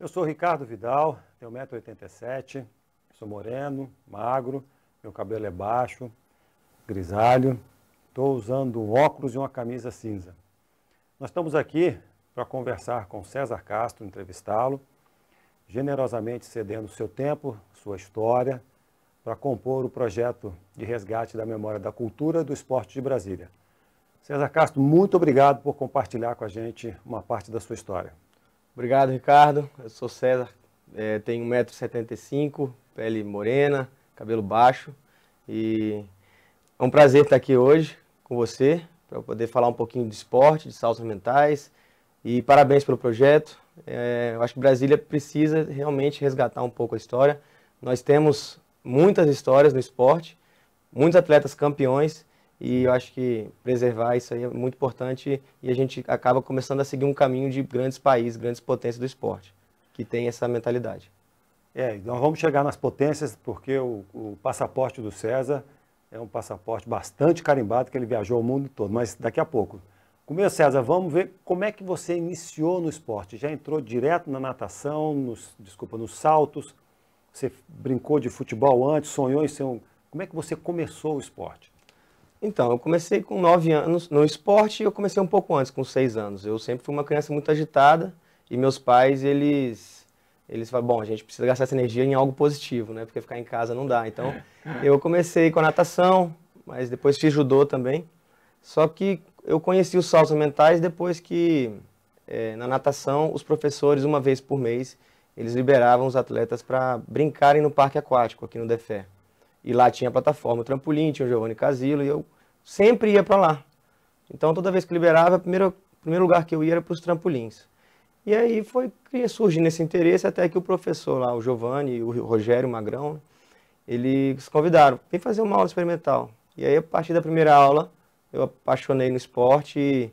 Eu sou Ricardo Vidal, tenho 1,87 m, sou moreno, magro, meu cabelo é baixo, grisalho, estou usando um óculos e uma camisa cinza. Nós estamos aqui para conversar com César Castro, entrevistá-lo, generosamente cedendo seu tempo, sua história, para compor o projeto de resgate da memória da cultura do esporte de Brasília. César Castro, muito obrigado por compartilhar com a gente uma parte da sua história. Obrigado, Ricardo. Eu sou César, tenho 1,75 m, pele morena, cabelo baixo. E é um prazer estar aqui hoje com você, para poder falar um pouquinho de esporte, de saltos mentais. E parabéns pelo projeto. Eu acho que Brasília precisa realmente resgatar um pouco a história. Nós temos muitas histórias no esporte, muitos atletas campeões, e eu acho que preservar isso aí é muito importante e a gente acaba começando a seguir um caminho de grandes países, grandes potências do esporte, que tem essa mentalidade. Nós vamos chegar nas potências porque o passaporte do César é um passaporte bastante carimbado, que ele viajou o mundo todo, mas daqui a pouco. Começo, César, vamos ver como é que você iniciou no esporte. Já entrou direto na natação, nos saltos, você brincou de futebol antes, sonhou em ser um... Como é que você começou o esporte? Então, eu comecei com 9 anos no esporte e eu comecei um pouco antes, com 6 anos. Eu sempre fui uma criança muito agitada e meus pais, eles falaram, bom, a gente precisa gastar essa energia em algo positivo, né? Porque ficar em casa não dá. Então, eu comecei com a natação, mas depois fiz judô também. Só que eu conheci os saltos mentais depois que, na natação, os professores, uma vez por mês, eles liberavam os atletas para brincarem no parque aquático, aqui no Defé. E lá tinha a plataforma, o trampolim, tinha o Giovanni Casilo, e eu sempre ia para lá. Então, toda vez que liberava, o primeiro lugar que eu ia era para os trampolins. E aí foi surgindo esse interesse, até que o professor lá, o Giovanni e o Rogério Magrão, eles convidaram, vem fazer uma aula experimental. E aí, a partir da primeira aula, eu apaixonei no esporte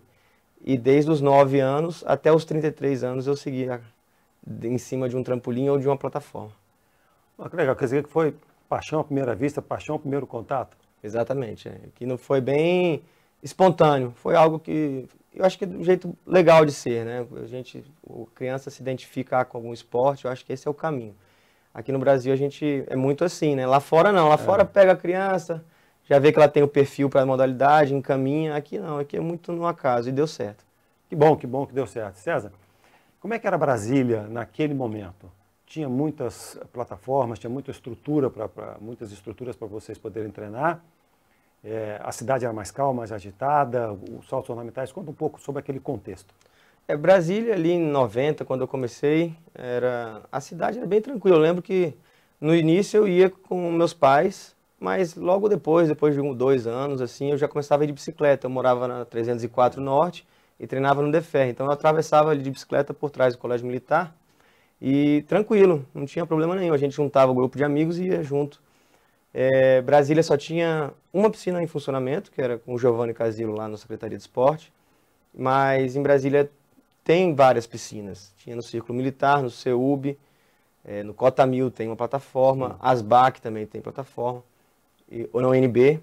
e desde os 9 anos até os 33 anos eu seguia em cima de um trampolim ou de uma plataforma. Que legal, quer dizer que foi paixão à primeira vista, paixão ao primeiro contato? Exatamente, que não foi bem espontâneo, foi algo que eu acho que é do jeito legal de ser, né? A criança se identificar com algum esporte, eu acho que esse é o caminho. Aqui no Brasil a gente é muito assim, né? Lá fora não, lá fora pega a criança, já vê que ela tem o perfil para a modalidade, encaminha. Aqui não, aqui é muito no acaso e deu certo. Que bom que deu certo. César, como é que era Brasília naquele momento? Tinha muitas plataformas, tinha muitas estruturas para vocês poderem treinar. A cidade era mais calma, mais agitada, os saltos ornamentais. Conta um pouco sobre aquele contexto. Brasília, ali em 90, quando eu comecei, a cidade era bem tranquila. Eu lembro que no início eu ia com meus pais, mas logo depois de 2 anos, assim, eu já começava a ir de bicicleta. Eu morava na 304 Norte e treinava no Defé. Então eu atravessava ali de bicicleta por trás do Colégio Militar. E tranquilo, não tinha problema nenhum, a gente juntava o grupo de amigos e ia junto. Brasília só tinha uma piscina em funcionamento, que era com o Giovanni Casilo lá na Secretaria de Esporte, mas em Brasília tem várias piscinas, tinha no Círculo Militar, no CEUB, no Cotamil tem uma plataforma, Asbac também tem plataforma, ou na UNB.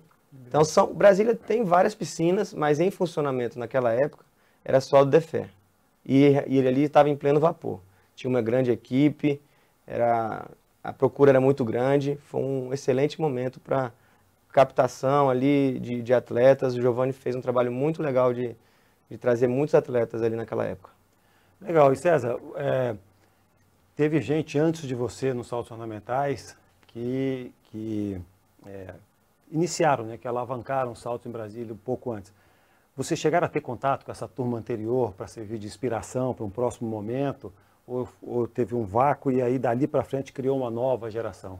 Então Brasília tem várias piscinas, mas em funcionamento naquela época era só do Defé, e ele ali estava em pleno vapor. Tinha uma grande equipe, a procura era muito grande, foi um excelente momento para captação ali de atletas. O Giovanni fez um trabalho muito legal de trazer muitos atletas ali naquela época. Legal, e César, teve gente antes de você nos saltos ornamentais que iniciaram, né, que alavancaram os saltos em Brasília um pouco antes. Vocês chegaram a ter contato com essa turma anterior para servir de inspiração para um próximo momento? Ou teve um vácuo e aí dali para frente criou uma nova geração?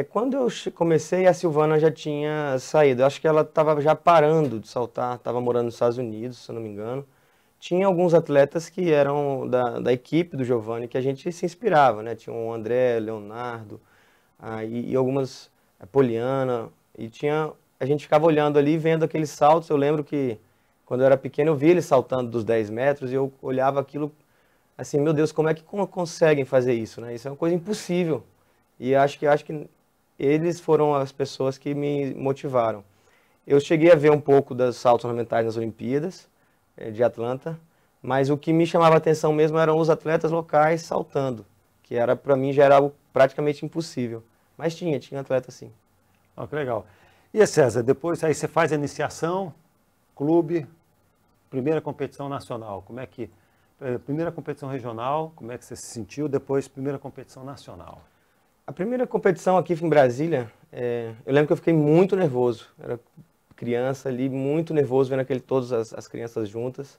Quando eu comecei, a Silvana já tinha saído. Eu acho que ela estava já parando de saltar, estava morando nos Estados Unidos, se eu não me engano. Tinha alguns atletas que eram da equipe do Giovanni que a gente se inspirava, né? Tinha o André, Leonardo, e algumas, a Poliana, a gente ficava olhando ali, vendo aqueles saltos. Eu lembro que quando eu era pequeno eu via eles saltando dos 10 metros e eu olhava aquilo assim, meu Deus, como é que conseguem fazer isso, né? Isso é uma coisa impossível. E acho que eles foram as pessoas que me motivaram. Eu cheguei a ver um pouco dos saltos ornamentais nas Olimpíadas de Atlanta, mas o que me chamava a atenção mesmo eram os atletas locais saltando. que era para mim já era algo praticamente impossível. Mas tinha atleta sim. Oh, que legal. E César, depois aí você faz a iniciação, clube, primeira competição nacional. Como é que primeira competição regional, como é que você se sentiu? Depois primeira competição nacional. A primeira competição aqui em Brasília, eu lembro que eu fiquei muito nervoso. Era criança ali, muito nervoso, vendo todas as crianças juntas.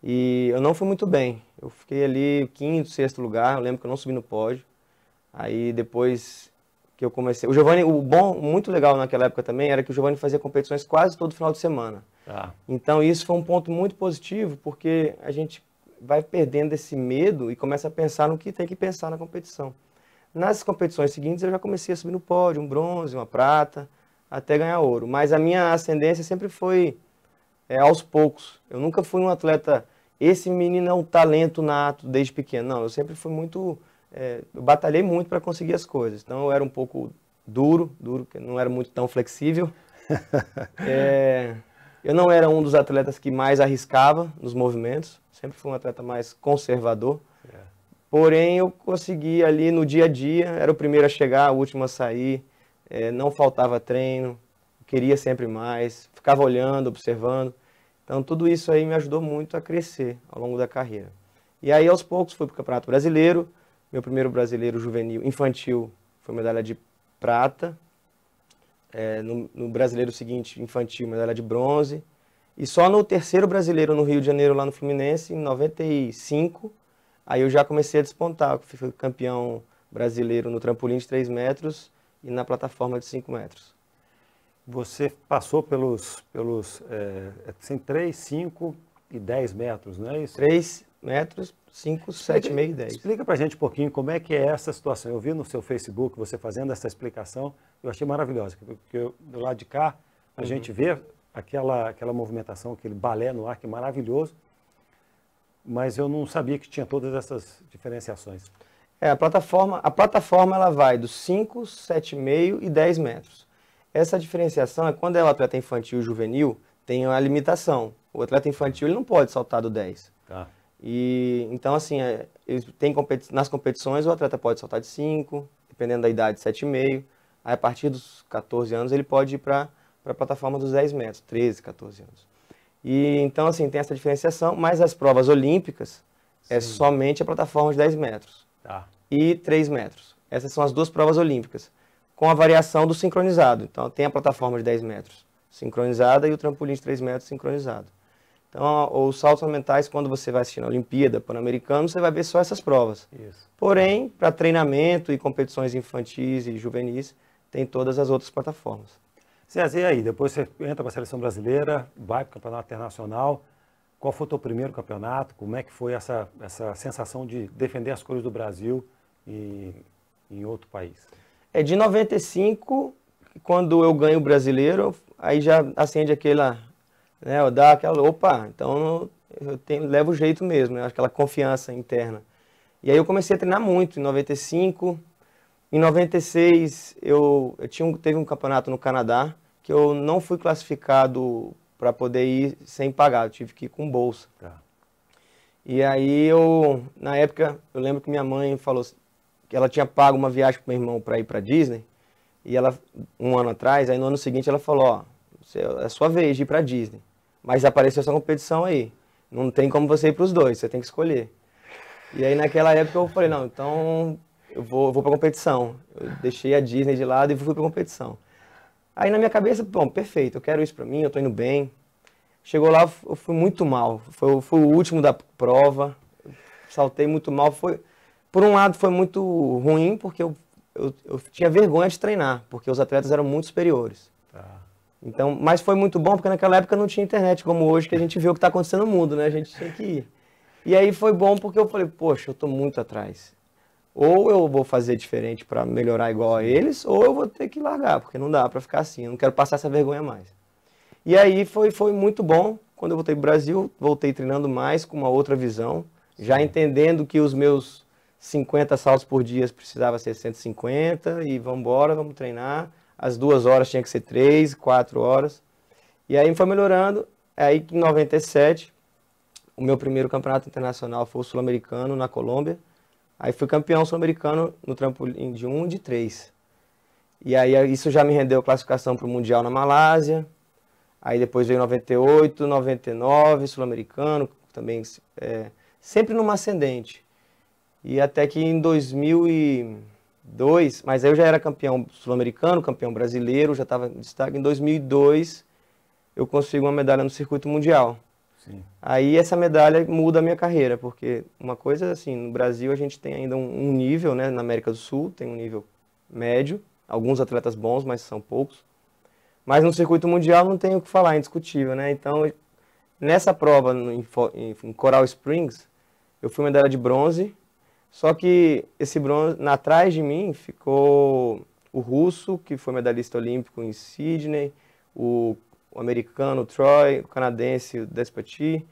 E eu não fui muito bem. Eu fiquei ali quinto, sexto lugar. Eu lembro que eu não subi no pódio. Aí depois que eu comecei... O Giovanni, muito legal naquela época também, era que o Giovanni fazia competições quase todo final de semana. Tá. Então isso foi um ponto muito positivo, porque a gente vai perdendo esse medo e começa a pensar no que tem que pensar na competição. Nas competições seguintes eu já comecei a subir no pódio, um bronze, uma prata, até ganhar ouro. Mas a minha ascendência sempre foi aos poucos. Eu nunca fui um atleta, esse menino é um talento nato desde pequeno. Não, eu sempre fui muito... eu batalhei muito para conseguir as coisas. Então eu era um pouco duro, que não era muito tão flexível. Eu não era um dos atletas que mais arriscava nos movimentos. Sempre fui um atleta mais conservador. Porém, eu consegui ali no dia a dia, era o primeiro a chegar, o último a sair, não faltava treino, queria sempre mais, ficava olhando, observando. Então, tudo isso aí me ajudou muito a crescer ao longo da carreira. E aí, aos poucos, fui para o Campeonato Brasileiro. Meu primeiro brasileiro juvenil, infantil, foi medalha de prata. No brasileiro seguinte, infantil, medalha de bronze. E só no terceiro brasileiro no Rio de Janeiro, lá no Fluminense, em 95, aí eu já comecei a despontar. Fui campeão brasileiro no trampolim de 3 metros e na plataforma de 5 metros. Você passou pelos 3, 5 e 10 metros, não é isso? 3 metros, 5, 7,5 e 10. Explica pra gente um pouquinho como é que é essa situação. Eu vi no seu Facebook você fazendo essa explicação, eu achei maravilhosa, porque do lado de cá a gente vê aquela movimentação, aquele balé no ar, que é maravilhoso, mas eu não sabia que tinha todas essas diferenciações. A plataforma ela vai dos 5, 7,5 e 10 metros. Essa diferenciação é quando é o atleta infantil e juvenil, tem a limitação. O atleta infantil ele não pode saltar do 10. Tá. E, então, assim, nas competições o atleta pode saltar de 5, dependendo da idade, 7,5. Aí, a partir dos 14 anos, ele pode ir para a plataforma dos 10 metros, 13, 14 anos. E, então, assim, tem essa diferenciação, mas as provas olímpicas é somente a plataforma de 10 metros e 3 metros. Essas são as duas provas olímpicas, com a variação do sincronizado. Então, tem a plataforma de 10 metros sincronizada e o trampolim de 3 metros sincronizado. Então, os saltos ornamentais, quando você vai assistir na Olimpíada, Pan-Americano, você vai ver só essas provas. Isso. Porém, para treinamento e competições infantis e juvenis, tem todas as outras plataformas. César, e aí? Depois você entra para a seleção brasileira, vai para o campeonato internacional. Qual foi o teu primeiro campeonato? Como é que foi essa sensação de defender as cores do Brasil em outro país? De 95, quando eu ganho o brasileiro, aí já acende aquela... dá aquela, opa, então eu levo o jeito mesmo, aquela confiança interna. E aí eu comecei a treinar muito, em 95, em 96 teve um campeonato no Canadá, que eu não fui classificado para poder ir sem pagar, eu tive que ir com bolsa. Tá. E aí na época, eu lembro que minha mãe falou que ela tinha pago uma viagem com meu irmão para ir para Disney, e ela, um ano atrás, aí no ano seguinte ela falou, é sua vez de ir para Disney. Mas apareceu essa competição aí. Não tem como você ir para os dois, você tem que escolher. E aí naquela época eu falei, não, então eu vou para a competição. Eu deixei a Disney de lado e fui para a competição. Aí na minha cabeça, bom, perfeito, eu quero isso para mim, eu estou indo bem. Chegou lá, eu fui muito mal. Fui o último da prova, saltei muito mal. Por um lado foi muito ruim, porque eu tinha vergonha de treinar, porque os atletas eram muito superiores. Tá. Então, mas foi muito bom, porque naquela época não tinha internet como hoje, que a gente vê o que está acontecendo no mundo, né? A gente tinha que ir. E aí foi bom porque eu falei, poxa, eu estou muito atrás. Ou eu vou fazer diferente para melhorar igual a eles, ou eu vou ter que largar, porque não dá para ficar assim, eu não quero passar essa vergonha mais. E aí foi muito bom, quando eu voltei para o Brasil, voltei treinando mais, com uma outra visão, já entendendo que os meus 50 saltos por dia precisava ser 150, e vamos embora, vamos treinar. As 2 horas tinha que ser 3, 4 horas. E aí foi melhorando. Aí em 97, o meu primeiro campeonato internacional foi o Sul-Americano, na Colômbia, Aí fui campeão sul-americano no trampolim de 1 e de 3. E aí isso já me rendeu classificação para o Mundial na Malásia. Aí depois veio 98, 99, sul-americano, também sempre numa ascendente. E até que em 2002, mas aí eu já era campeão sul-americano, campeão brasileiro, já estava em destaque. Em 2002 eu consigo uma medalha no circuito mundial. Sim. Aí essa medalha muda a minha carreira, porque uma coisa assim, no Brasil a gente tem ainda um nível, né, na América do Sul, tem um nível médio, alguns atletas bons, mas são poucos. Mas no circuito mundial não tem o que falar, é indiscutível, né? Então, nessa prova em Coral Springs, eu fui medalha de bronze, só que esse bronze, atrás de mim, ficou o russo, que foi medalhista olímpico em Sydney, o americano Troy, o canadense o Despati.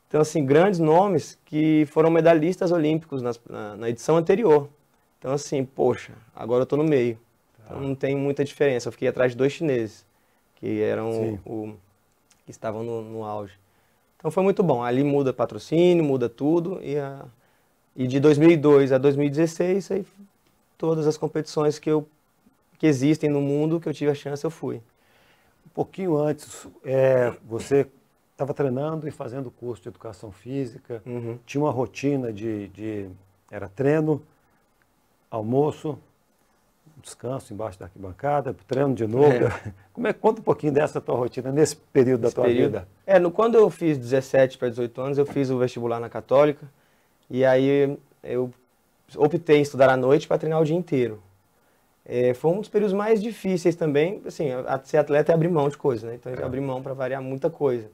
Então, assim, grandes nomes que foram medalhistas olímpicos na edição anterior. Então, assim, poxa, agora eu estou no meio. Então, não tem muita diferença. Eu fiquei atrás de 2 chineses, que eram que estavam no auge. Então, foi muito bom. Ali muda patrocínio, muda tudo. E de 2002 a 2016, aí, todas as competições que existem no mundo, que eu tive a chance, eu fui. Um pouquinho antes, você estava treinando e fazendo curso de educação física, tinha uma rotina era treino, almoço, descanso embaixo da arquibancada, treino de novo. Conta um pouquinho dessa tua rotina nesse período da tua vida. Quando eu fiz 17 para 18 anos, eu fiz o vestibular na Católica, e aí eu optei em estudar à noite para treinar o dia inteiro. Foi um dos períodos mais difíceis também, assim, ser atleta é abrir mão de coisa, né? Então eu abri mão para variar muita coisa.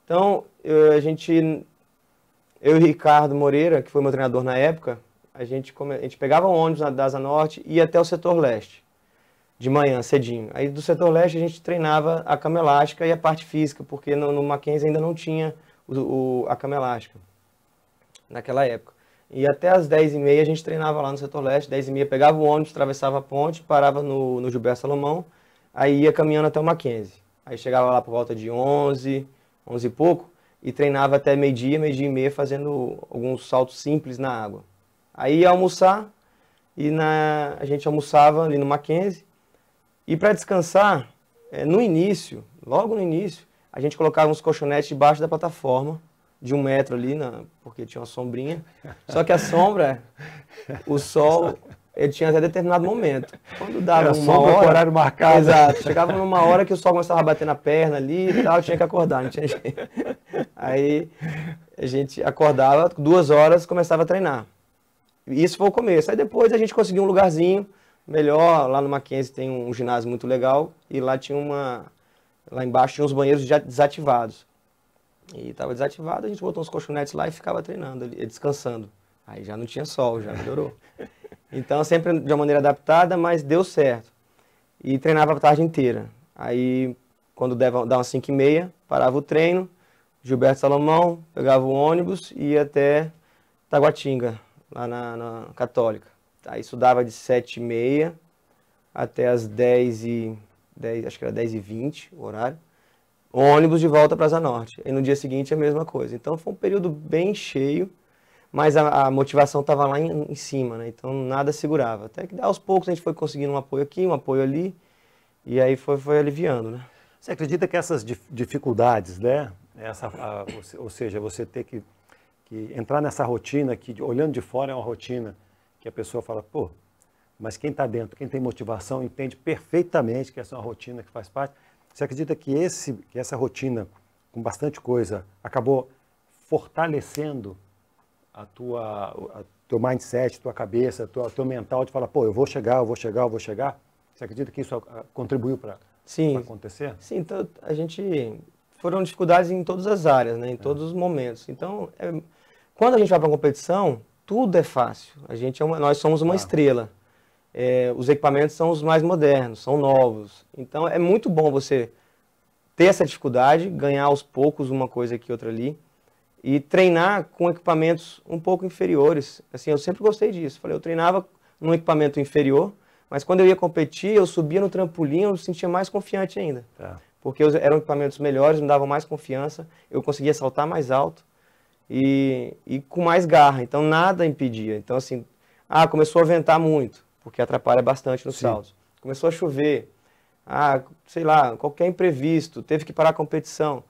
Então eu e Ricardo Moreira, que foi meu treinador na época, a gente pegava o ônibus da Asa Norte e ia até o setor leste, de manhã, cedinho. Aí do setor leste a gente treinava a cama elástica e a parte física, porque no Mackenzie ainda não tinha a cama elástica, naquela época. E até as 10h30 a gente treinava lá no setor leste, 10h30 pegava o ônibus, atravessava a ponte, parava no Gilberto Salomão, aí ia caminhando até o Mackenzie. Aí chegava lá por volta de 11 e pouco, e treinava até meio-dia, meio-dia e meia, fazendo alguns saltos simples na água. Aí ia almoçar, e a gente almoçava ali no Mackenzie, e para descansar, logo no início, a gente colocava uns colchonetes debaixo da plataforma, de 1 metro ali, porque tinha uma sombrinha. Só que a sombra, o sol, ele tinha até determinado momento. Quando dava uma hora... horário marcado. Exato. Chegava numa hora que o sol começava a bater na perna ali e tal, tinha que acordar, não tinha jeito. Aí a gente acordava, 2 horas, começava a treinar. E isso foi o começo. Aí depois a gente conseguiu um lugarzinho melhor. Lá no Mackenzie tem um ginásio muito legal. E lá lá embaixo tinha uns banheiros já desativados. E estava desativado, a gente botou uns colchonetes lá e ficava treinando ali, descansando. Aí já não tinha sol, já melhorou. Então, sempre de uma maneira adaptada, mas deu certo. E treinava a tarde inteira. Aí, quando dava umas 5h30, parava o treino, Gilberto Salomão, pegava o ônibus e ia até Taguatinga, lá na Católica. Aí estudava de 7h30 até as 10h10, acho que era 10h20 o horário. Ônibus de volta para a Asa Norte. E no dia seguinte a mesma coisa. Então foi um período bem cheio, mas a motivação estava lá em cima, né? Então nada segurava. Até que aos poucos a gente foi conseguindo um apoio aqui, um apoio ali, e aí foi aliviando, né? Você acredita que essas dificuldades, né? Ou seja, você ter que entrar nessa rotina que, olhando de fora, é uma rotina que a pessoa fala, pô, mas quem está dentro, quem tem motivação, entende perfeitamente que essa é uma rotina que faz parte. Você acredita que essa rotina, com bastante coisa, acabou fortalecendo teu mindset, tua cabeça, teu mental de falar, pô, eu vou chegar. Você acredita que isso contribuiu para acontecer? Sim, então foram dificuldades em todas as áreas, né, em todos os momentos. Então, quando a gente vai para uma competição, tudo é fácil. Nós somos uma estrela. Os equipamentos são os mais modernos, são novos. Então é muito bom você ter essa dificuldade, ganhar aos poucos uma coisa aqui, outra ali, e treinar com equipamentos um pouco inferiores. Assim, eu sempre gostei disso. Eu treinava num equipamento inferior, mas quando eu ia competir, eu subia no trampolim, eu me sentia mais confiante ainda. Porque eram equipamentos melhores, me davam mais confiança, eu conseguia saltar mais alto e com mais garra. Então nada impedia. Então assim, Ah, começou a ventar muito, porque atrapalha bastante nos saltos. Começou a chover. Ah, sei lá, qualquer imprevisto, teve que parar a competição,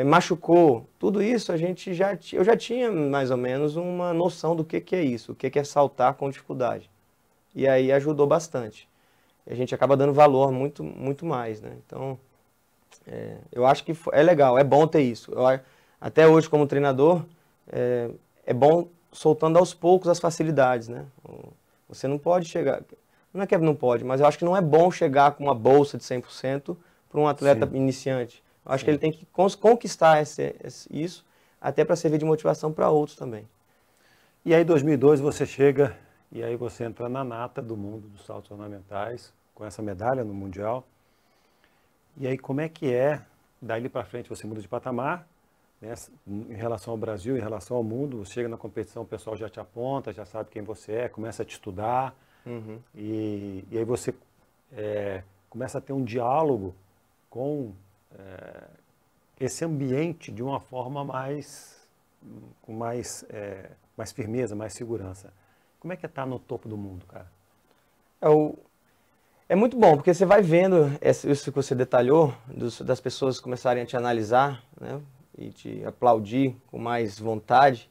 machucou. Tudo isso eu já tinha mais ou menos uma noção do que é isso, o que é saltar com dificuldade. E aí ajudou bastante. E a gente acaba dando valor muito, muito mais, né? Então, eu acho que é legal, é bom ter isso. Até hoje, como treinador, é bom soltando aos poucos as facilidades, né? Você não pode chegar... Não é que não pode, mas eu acho que não é bom chegar com uma bolsa de 100% para um atleta iniciante. Eu acho que ele tem que conquistar isso, até para servir de motivação para outros também. E aí, em 2002, você chega e aí você entra na nata do mundo dos saltos ornamentais, com essa medalha no Mundial. E aí, como é que é, dali para frente você muda de patamar, né, em relação ao Brasil, em relação ao mundo, você chega na competição, o pessoal já te aponta, já sabe quem você é, começa a te estudar, e aí você começa a ter um diálogo com esse ambiente de uma forma com mais firmeza, mais segurança. Como é que é estar no topo do mundo, cara? É muito bom, porque você vai vendo isso que você detalhou, das pessoas começarem a te analisar, né, e te aplaudir com mais vontade.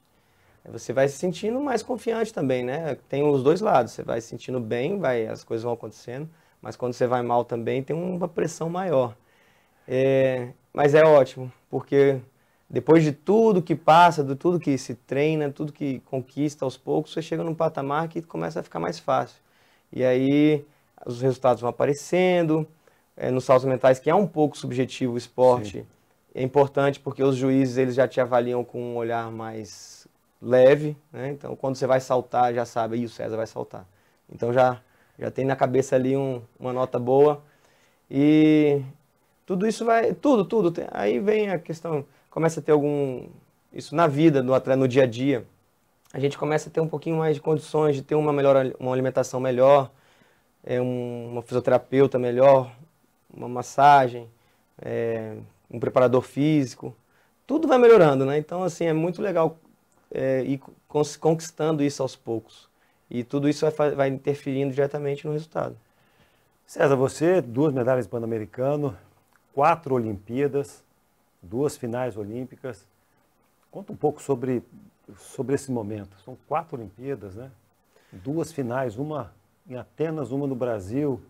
Você vai se sentindo mais confiante também, né? Tem os dois lados, você vai se sentindo bem, as coisas vão acontecendo, mas quando você vai mal também tem uma pressão maior. Mas é ótimo, porque depois de tudo que passa, de tudo que se treina, tudo que conquista aos poucos, você chega num patamar que começa a ficar mais fácil. E aí os resultados vão aparecendo, nos saltos mentais, que é um pouco subjetivo o esporte. Sim. É importante porque os juízes eles já te avaliam com um olhar mais leve, né? Então quando você vai saltar, já sabe, o César vai saltar. Então já tem na cabeça ali uma nota boa. E tudo isso vai, tudo. Aí vem a questão, começa a ter isso na vida do atleta, no dia a dia. A gente começa a ter um pouquinho mais de condições de ter uma alimentação melhor, uma fisioterapeuta melhor, uma massagem, um preparador físico. Tudo vai melhorando, né? Então, assim, é muito legal ir conquistando isso aos poucos. E tudo isso vai interferindo diretamente no resultado. César, você, 2 medalhas pan-americano, 4 Olimpíadas, 2 finais olímpicas. Conta um pouco sobre esse momento. São 4 Olimpíadas, né? 2 finais, uma em Atenas, uma no Brasil.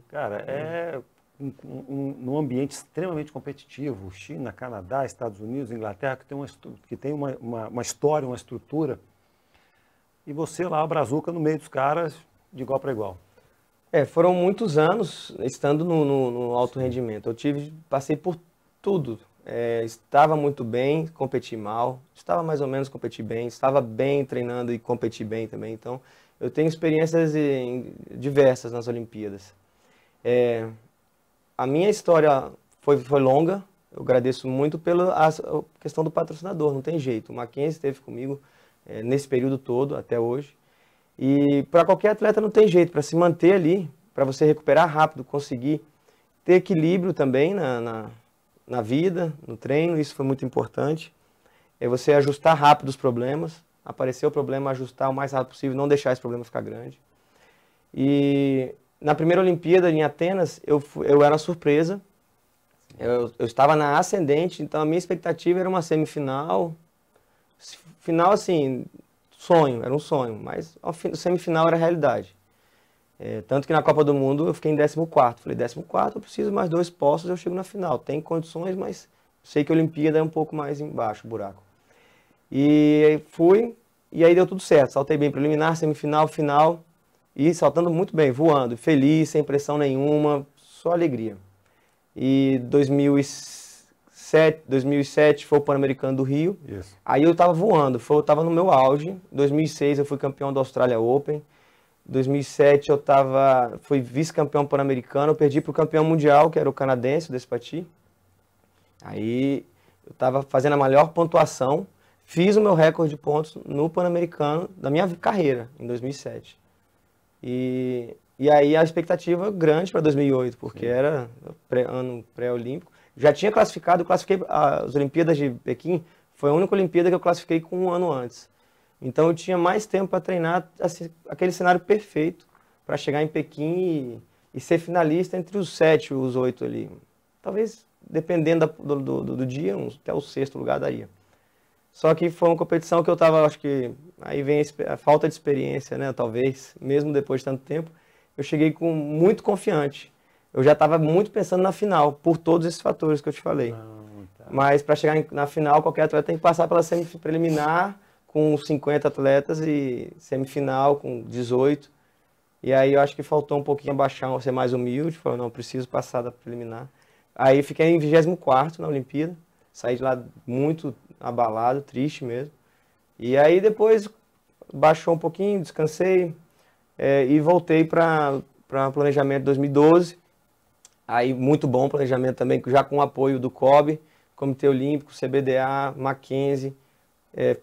Cara, num ambiente extremamente competitivo. China, Canadá, Estados Unidos, Inglaterra, que tem uma história, uma estrutura. E você lá, a brazuca, no meio dos caras, de igual para igual. Foram muitos anos estando no alto rendimento. Passei por tudo. Estava muito bem, competi mal. Estava mais ou menos, competi bem. Estava bem treinando e competi bem também. Então, eu tenho experiências diversas nas Olimpíadas. A minha história foi longa. Eu agradeço muito pela questão do patrocinador. Não tem jeito. O Mackenzie esteve comigo nesse período todo, até hoje. E para qualquer atleta não tem jeito, para se manter ali, para você recuperar rápido, conseguir ter equilíbrio também na vida, no treino, isso foi muito importante. É você ajustar rápido os problemas, aparecer o problema, ajustar o mais rápido possível, não deixar esse problema ficar grande. E na primeira Olimpíada, em Atenas, eu era uma surpresa, eu estava na ascendente, então a minha expectativa era uma semifinal, final assim... Era um sonho, mas o semifinal era a realidade. Tanto que na Copa do Mundo eu fiquei em 14º. Falei, 14º, eu preciso mais 2 postos, eu chego na final. Tem condições, mas sei que a Olimpíada é um pouco mais embaixo, o buraco. E fui, e aí deu tudo certo. Saltei bem preliminar, semifinal, final, e saltando muito bem, voando, feliz, sem pressão nenhuma, só alegria. E 2007 foi o Pan-Americano do Rio. Isso. Aí eu estava voando, eu estava no meu auge. Em 2006 eu fui campeão da Australia Open. Em 2007 eu fui vice-campeão pan-americano. Eu perdi para o campeão mundial, que era o canadense, o Despati. Aí eu estava fazendo a maior pontuação. Fiz o meu recorde de pontos no Pan-Americano da minha carreira, em 2007. E aí a expectativa grande para 2008, porque era ano pré-olímpico. Já tinha classificado, eu classifiquei as Olimpíadas de Pequim, foi a única Olimpíada que eu classifiquei com 1 ano antes. Então eu tinha mais tempo para treinar assim, aquele cenário perfeito para chegar em Pequim e ser finalista entre os 7 e os 8 ali. Talvez, dependendo do dia, até o 6º lugar daria. Só que foi uma competição que eu estava, acho que, aí vem a falta de experiência, né, talvez, mesmo depois de tanto tempo, eu cheguei muito confiante. Eu já estava muito pensando na final, por todos esses fatores que eu te falei. Tá. Mas para chegar na final, qualquer atleta tem que passar pela semipreliminar com 50 atletas e semifinal com 18. E aí eu acho que faltou um pouquinho abaixar, ser mais humilde, falou, não, preciso passar da preliminar. Aí fiquei em 24º na Olimpíada, saí de lá muito abalado, triste mesmo. E aí depois baixou um pouquinho, descansei e voltei para planejamento 2012. Aí muito bom planejamento também, já com o apoio do COB, Comitê Olímpico, CBDA, Mackenzie,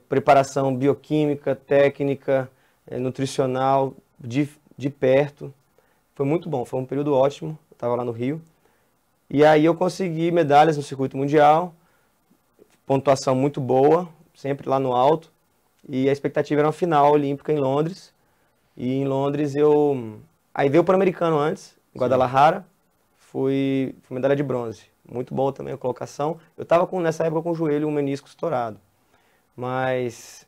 preparação bioquímica, técnica, nutricional, de perto. Foi muito bom, foi um período ótimo, eu estava lá no Rio. E aí eu consegui medalhas no circuito mundial, pontuação muito boa, sempre lá no alto. E a expectativa era uma final olímpica em Londres. E em Londres aí veio o Pan-Americano antes, em Guadalajara, fui medalha de bronze. Muito boa também a colocação. Eu estava nessa época com o joelho, um menisco estourado. Mas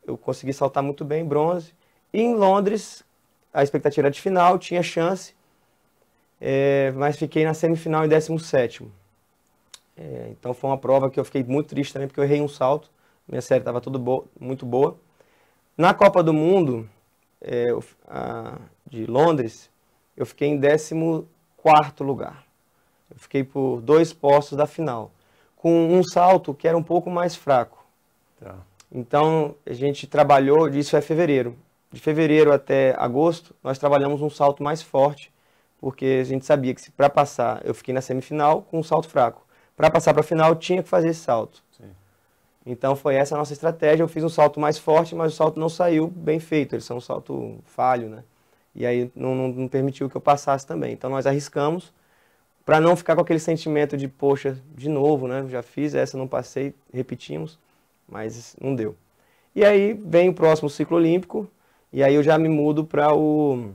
eu consegui saltar muito bem, bronze. E em Londres, a expectativa era de final, tinha chance, mas fiquei na semifinal em 17º. Então foi uma prova que eu fiquei muito triste também, porque eu errei um salto, minha série estava muito boa. Na Copa do Mundo de Londres, eu fiquei em 14º lugar. Eu fiquei por 2 postos da final, com um salto que era um pouco mais fraco. Tá. Então a gente trabalhou, isso é fevereiro. De fevereiro até agosto, nós trabalhamos um salto mais forte, porque a gente sabia que para passar, eu fiquei na semifinal com um salto fraco. Para passar para a final, eu tinha que fazer esse salto. Sim. Então foi essa a nossa estratégia. Eu fiz um salto mais forte, mas o salto não saiu bem feito. Eles são um salto falho, né? E aí não permitiu que eu passasse também. Então nós arriscamos para não ficar com aquele sentimento de, poxa, de novo, né? Já fiz essa, não passei, repetimos, mas não deu. E aí vem o próximo ciclo olímpico, e aí eu já me mudo para o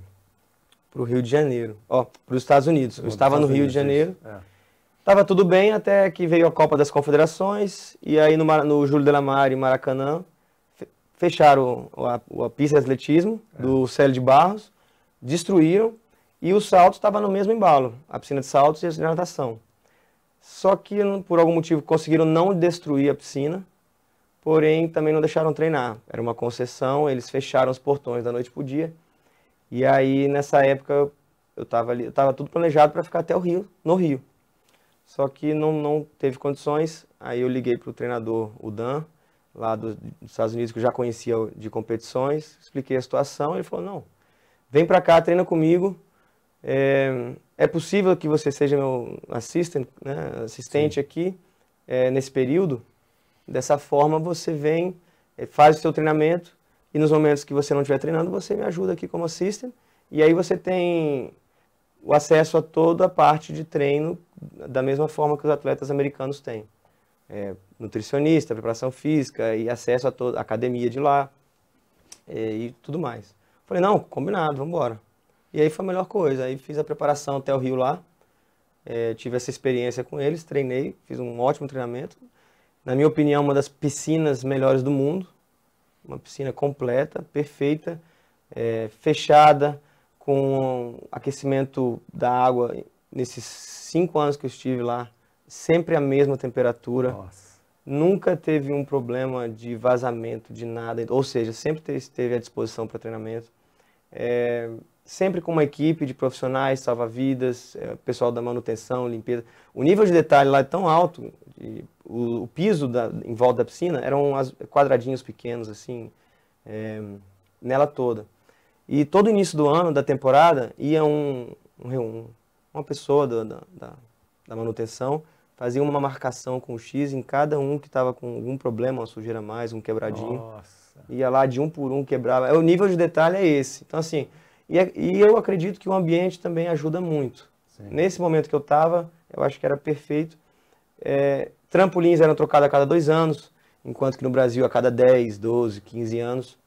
Rio de Janeiro, para os Estados Unidos. Eu estava no Rio de Janeiro, estava tudo bem até que veio a Copa das Confederações, e aí no Júlio de la Mare, em Maracanã, fecharam a pista de atletismo do Célio de Barros, destruíram, e o salto estava no mesmo embalo, a piscina de saltos e a de natação. Só que, por algum motivo, conseguiram não destruir a piscina, porém também não deixaram treinar. Era uma concessão, eles fecharam os portões da noite para o dia. E aí, nessa época, eu estava tudo planejado para ficar até no Rio. Só que não teve condições, aí eu liguei para o treinador, o Dan, lá dos Estados Unidos, que eu já conhecia de competições, expliquei a situação, ele falou, não, vem para cá, treina comigo, é possível que você seja meu assistente Sim. aqui, nesse período. Dessa forma você vem, faz o seu treinamento e nos momentos que você não estiver treinando, você me ajuda aqui como assistant. E aí você tem o acesso a toda a parte de treino da mesma forma que os atletas americanos têm. Nutricionista, preparação física e acesso a toda a academia de lá e tudo mais. Falei, não, combinado, vamos embora. E aí foi a melhor coisa. Aí fiz a preparação até o Rio lá, tive essa experiência com eles, treinei, fiz um ótimo treinamento. Na minha opinião, uma das piscinas melhores do mundo. Uma piscina completa, perfeita, fechada, com aquecimento da água. Nesses 5 anos que eu estive lá, sempre a mesma temperatura. Nossa. Nunca teve um problema de vazamento, de nada. Ou seja, sempre esteve à disposição para treinamento. Sempre com uma equipe de profissionais, salva-vidas, pessoal da manutenção, limpeza. O nível de detalhe lá é tão alto, o piso em volta da piscina eram quadradinhos pequenos, assim, nela toda. E todo início do ano, da temporada, ia uma pessoa da manutenção, fazia uma marcação com o X em cada um que estava com algum problema, uma sujeira a mais, um quebradinho. Nossa. Ia lá de um por um, quebrava. O nível de detalhe é esse. Então, assim, e eu acredito que o ambiente também ajuda muito. Sim. Nesse momento que eu estava, eu acho que era perfeito. Trampolins eram trocados a cada 2 anos. enquanto que no Brasil a cada 10, 12, 15 anos.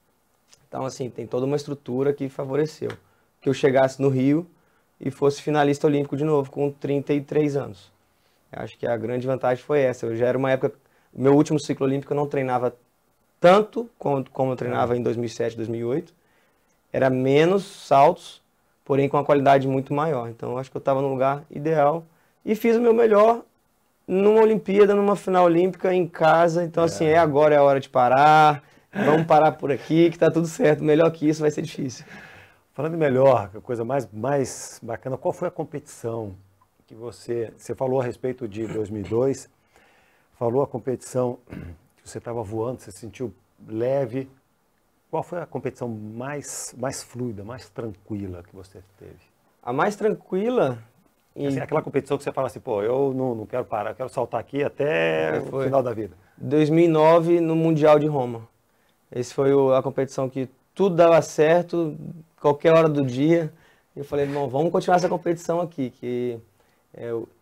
Então, assim, tem toda uma estrutura que favoreceu que eu chegasse no Rio e fosse finalista olímpico de novo, com 33 anos. Eu acho que a grande vantagem foi essa. Eu já era uma época, meu último ciclo olímpico eu não treinava tanto como eu treinava em 2007, 2008. Era menos saltos, porém com uma qualidade muito maior. Então, eu acho que eu estava no lugar ideal e fiz o meu melhor numa Olimpíada, numa final olímpica em casa. Então, assim, agora é a hora de parar. Vamos parar por aqui, que tá tudo certo. Melhor que isso vai ser difícil. Falando em melhor, a coisa mais bacana, qual foi a competição que você falou a respeito de 2002, falou a competição que você estava voando, você se sentiu leve. Qual foi a competição mais fluida, mais tranquila que você teve? A mais tranquila... Assim, aquela competição que você fala assim, pô, eu não quero parar, eu quero saltar aqui até o final da vida. 2009, no Mundial de Roma. Essa foi a competição que tudo dava certo, qualquer hora do dia. Eu falei, irmão, vamos continuar essa competição aqui, que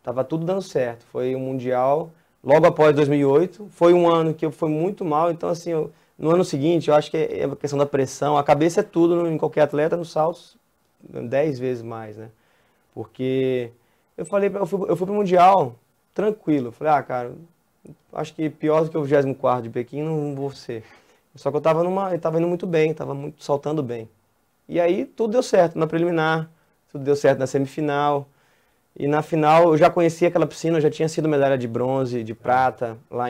tava tudo dando certo. Foi um Mundial, logo após 2008, foi um ano que eu fui muito mal, então assim, no ano seguinte, eu acho que é a questão da pressão, a cabeça é tudo em qualquer atleta, nos saltos, 10 vezes mais, né? Porque eu fui pro Mundial tranquilo, eu falei, cara, acho que pior do que o 24º de Pequim não vou ser. Só que eu tava indo muito bem, saltando bem. E aí tudo deu certo na preliminar, tudo deu certo na semifinal. E na final eu já conhecia aquela piscina, eu já tinha sido medalha de bronze, de prata, lá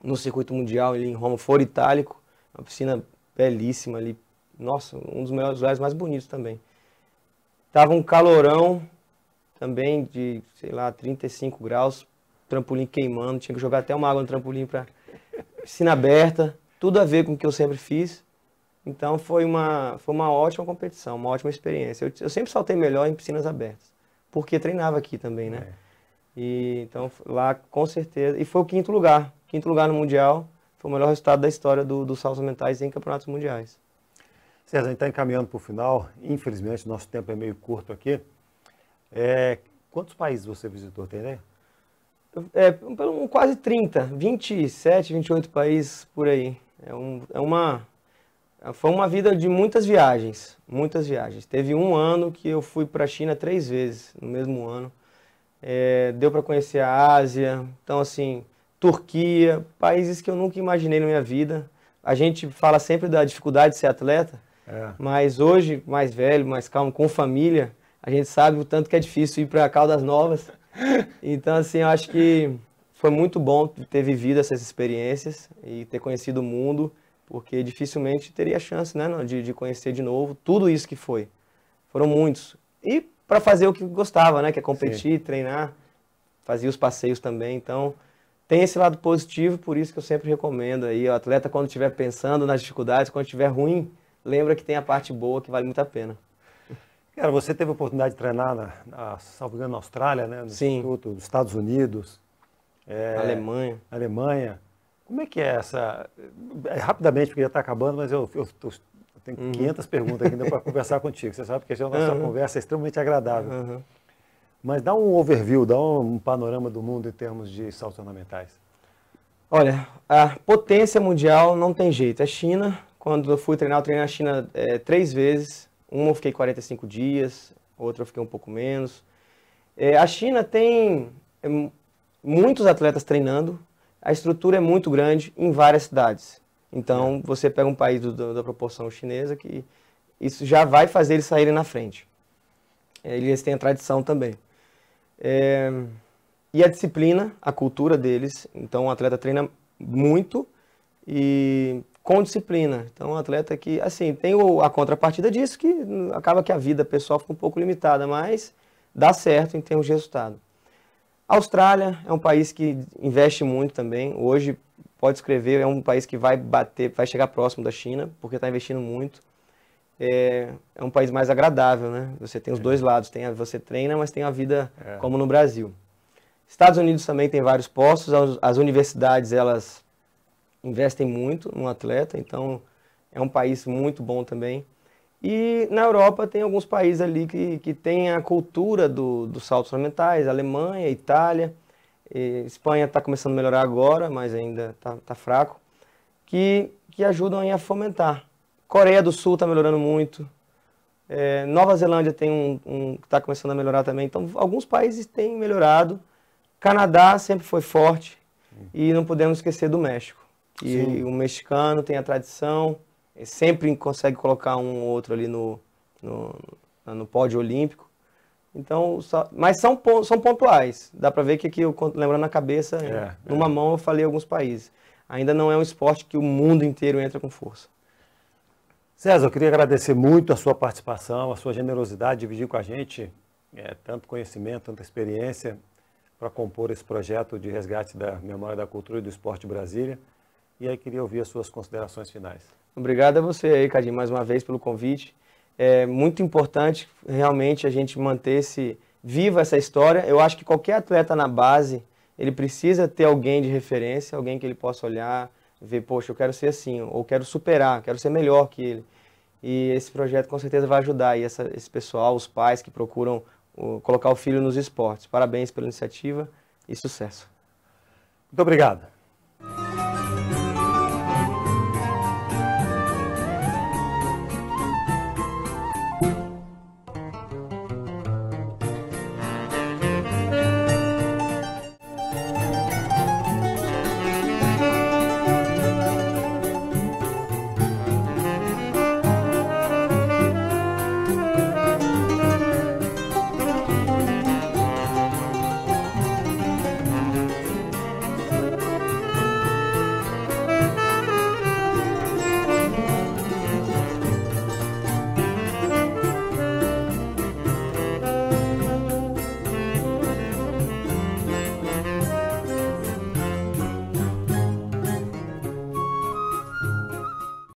no circuito mundial, ali em Roma, Foro Itálico. Uma piscina belíssima ali. Nossa, um dos melhores lugares mais bonitos também. Tava um calorão também de, sei lá, 35 graus, trampolim queimando, tinha que jogar até uma água no trampolim para piscina aberta. Tudo a ver com o que eu sempre fiz. Então foi uma ótima competição, uma ótima experiência. Eu sempre saltei melhor em piscinas abertas, porque treinava aqui também, né? E, então lá com certeza. E foi o quinto lugar no Mundial. Foi o melhor resultado da história dos saltos mentais em campeonatos mundiais. César, a gente está encaminhando para o final. Infelizmente, nosso tempo é meio curto aqui. Quantos países você visitou, tem ideia? Quase 30, 27, 28 países por aí. Foi uma vida de muitas viagens, muitas viagens. Teve um ano que eu fui para a China 3 vezes, no mesmo ano. Deu para conhecer a Ásia, então assim, Turquia, países que eu nunca imaginei na minha vida. A gente fala sempre da dificuldade de ser atleta, mas hoje, mais velho, mais calmo, com família, a gente sabe o tanto que é difícil ir para Caldas Novas. Então assim, eu acho que foi muito bom ter vivido essas experiências e ter conhecido o mundo, porque dificilmente teria chance, né, de conhecer de novo tudo isso que foi. Foram muitos. E para fazer o que gostava, né, que é competir, treinar, fazia os passeios também. Então, tem esse lado positivo, por isso que eu sempre recomendo aí, o atleta quando estiver pensando nas dificuldades, quando estiver ruim, lembra que tem a parte boa que vale muito a pena. Cara, você teve a oportunidade de treinar salvo engano, na Austrália, né, no Instituto, nos Estados Unidos. Alemanha. Como é que é essa... rapidamente, porque já está acabando, mas eu tenho 500 perguntas aqui ainda para conversar contigo. Você sabe que a nossa conversa é extremamente agradável. Mas dá um overview, dá um panorama do mundo em termos de saltos ornamentais. Olha, a potência mundial não tem jeito. A China, quando eu fui treinar, eu treinei na China 3 vezes. Uma eu fiquei 45 dias, outra eu fiquei um pouco menos. A China tem muitos atletas treinando, a estrutura é muito grande em várias cidades. Então, você pega um país da proporção chinesa que isso já vai fazer eles saírem na frente. Eles têm a tradição também. E a disciplina, a cultura deles. Então, o atleta treina muito e com disciplina. Então, um atleta que, assim, tem a contrapartida disso, que acaba que a vida pessoal fica um pouco limitada, mas dá certo em termos de resultado. A Austrália é um país que investe muito também. Hoje, pode escrever, é um país que vai chegar próximo da China, porque está investindo muito. É um país mais agradável, né? Você tem os dois lados, você treina, mas tem a vida como no Brasil. Estados Unidos também tem vários postos, as universidades, elas investem muito no atleta, então é um país muito bom também. E na Europa tem alguns países ali que tem a cultura dos saltos ornamentais, Alemanha, Itália. Espanha está começando a melhorar agora, mas ainda tá fraco, que ajudam aí a fomentar. Coreia do Sul está melhorando muito. Nova Zelândia tem que está começando a melhorar também. Então, alguns países têm melhorado. Canadá sempre foi forte. E não podemos esquecer do México. E o mexicano tem a tradição, sempre consegue colocar um ou outro ali no pódio olímpico. Então, mas são pontuais. Dá para ver que aqui, lembrando na cabeça, numa mão eu falei alguns países. Ainda não é um esporte que o mundo inteiro entra com força. César, eu queria agradecer muito a sua participação, a sua generosidade de dividir com a gente tanto conhecimento, tanta experiência para compor esse projeto de resgate da memória da cultura e do esporte de Brasília. E aí queria ouvir as suas considerações finais. Obrigado a você aí, Cadinho, mais uma vez pelo convite. É muito importante realmente a gente manter viva essa história. Eu acho que qualquer atleta na base, ele precisa ter alguém de referência, alguém que ele possa olhar, ver, poxa, eu quero ser assim, ou quero superar, quero ser melhor que ele. E esse projeto com certeza vai ajudar aí esse pessoal, os pais que procuram colocar o filho nos esportes. Parabéns pela iniciativa e sucesso. Muito obrigado.